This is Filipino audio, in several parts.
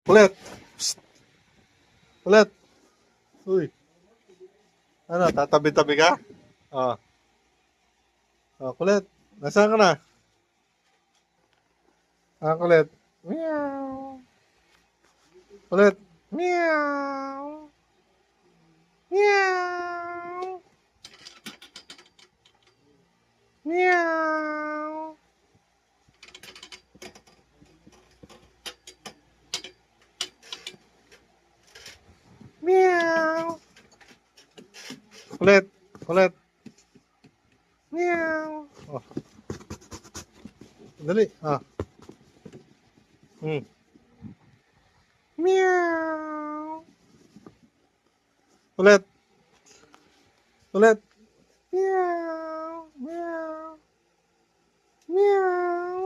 Kulit. Psst. Kulit. Uy. Ano, tatabi-tabi ka? Oh. Oh, kulit. Nasaan ka na? Ah, kulit. Meow. Kulit. Meow. Meow. Meow. Meow. Kulit. Kulit. Meow. Oh, dali. Ah. Hmm. Meow. Kulit. Kulit. Meow. Meow. Meow.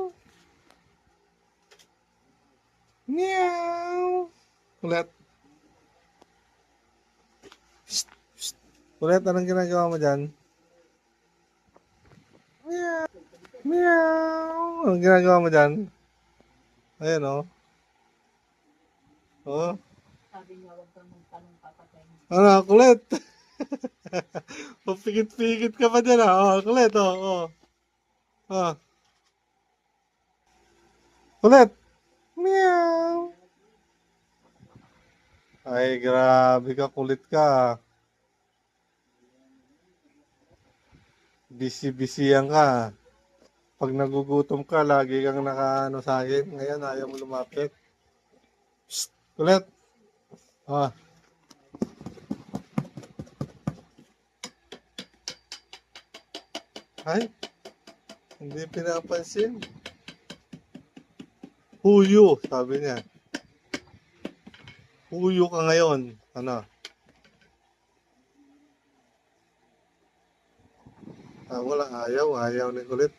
Meow. Kulit. Psst, psst. Kulit, anong ginagawa mo dyan? Meow. Meow. Anong ginagawa mo dyan? Ayan, oh. Oh. Sabi niya, huwag kang magtanong papatayin. Ano, kulit. Pupikit-pikit ka pa dyan, ah. Oh, kulit, oh. Oh. Oh. Kulit. Meow. Ay, grabe ka, kulit ka. Busy-busy ka. Pag nagugutom ka, lagi kang nakaano sa akin. Ngayon, ayaw mo lumapit. Psst, kulit. Ah, ay, hindi pinapansin. Huyo, sabi niya. Huyo ka ngayon. Ano? Ah, wala, ayaw ni kulit.